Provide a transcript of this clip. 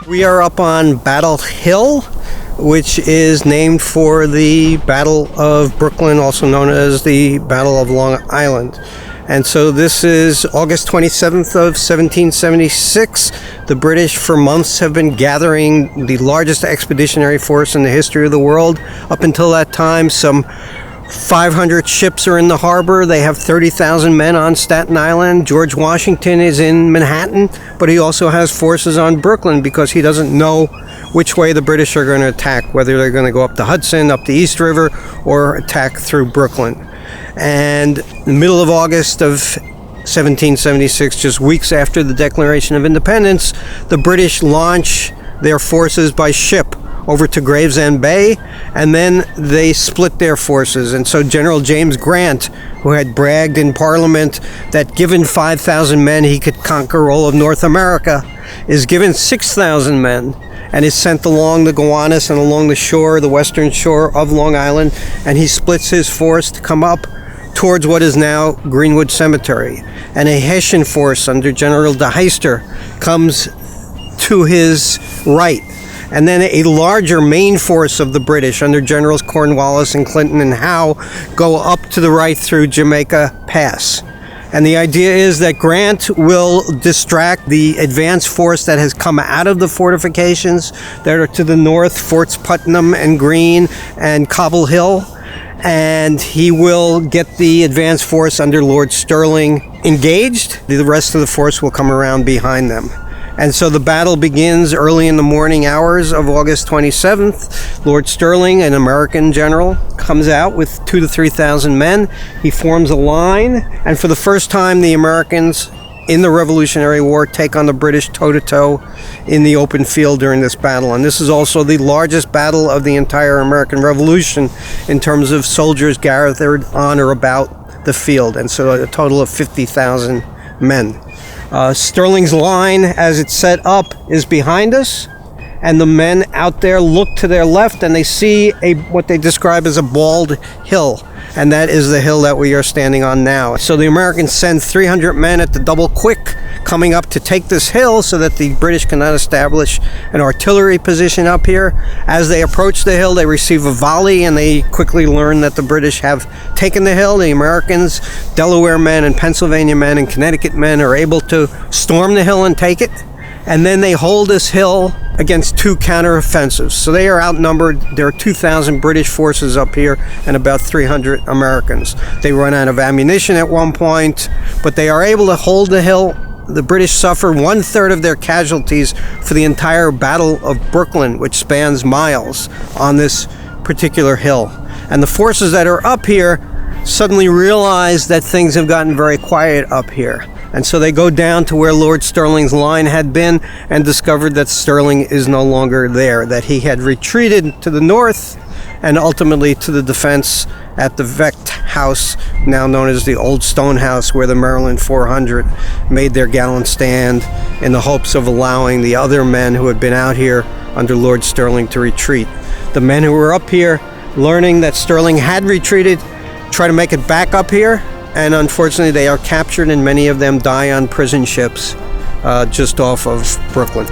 We are up on Battle Hill, which is named for the Battle of Brooklyn, also known as the Battle of Long Island. And so this is August 27th of 1776. The British for months have been gathering the largest expeditionary force in the history of the world. Up until that time, some 500 ships are in the harbor. They have 30,000 men on Staten Island. George Washington is in Manhattan, but he also has forces on Brooklyn because he doesn't know which way the British are going to attack, whether they're going to go up the Hudson, up the East River, or attack through Brooklyn. And in the middle of August of 1776, just weeks after the Declaration of Independence, the British launch their forces by ship over to Gravesend Bay, and then they split their forces. And so General James Grant, who had bragged in Parliament that given 5,000 men he could conquer all of North America, is given 6,000 men and is sent along the Gowanus and along the shore, the western shore of Long Island, and he splits his force to come up towards what is now Greenwood Cemetery. And a Hessian force under General de Heister comes to his right. And then a larger main force of the British under Generals Cornwallis and Clinton and Howe go up to the right through Jamaica Pass. And the idea is that Grant will distract the advance force that has come out of the fortifications that are to the north, Forts Putnam and Greene and Cobble Hill. And he will get the advance force under Lord Stirling engaged. The rest of the force will come around behind them. And so the battle begins early in the morning hours of August 27th. Lord Stirling, an American general, comes out with 2,000 to 3,000 men. He forms a line, and for the first time, the Americans in the Revolutionary War take on the British toe-to-toe in the open field during this battle. And this is also the largest battle of the entire American Revolution in terms of soldiers gathered on or about the field, and so a total of 50,000 men. Stirling's line, as it's set up, is behind us, and the men out there look to their left and they see what they describe as a bald hill, and that is the hill that we are standing on now. So the Americans send 300 men at the double quick coming up to take this hill so that the British cannot establish an artillery position up here. As they approach the hill, they receive a volley and they quickly learn that the British have taken the hill. The Americans, Delaware men and Pennsylvania men and Connecticut men, are able to storm the hill and take it. And then they hold this hill against two counteroffensives. So they are outnumbered. There are 2,000 British forces up here and about 300 Americans. They run out of ammunition at one point, but they are able to hold the hill. The British suffer 1/3 of their casualties for the entire Battle of Brooklyn, which spans miles on this particular hill. And the forces that are up here suddenly realize that things have gotten very quiet up here. And so they go down to where Lord Stirling's line had been and discovered that Stirling is no longer there, that he had retreated to the north and ultimately to the defense at the Vecht House, now known as the Old Stone House, where the Maryland 400 made their gallant stand in the hopes of allowing the other men who had been out here under Lord Stirling to retreat. The men who were up here, learning that Stirling had retreated, try to make it back up here, and unfortunately they are captured and many of them die on prison ships just off of Brooklyn.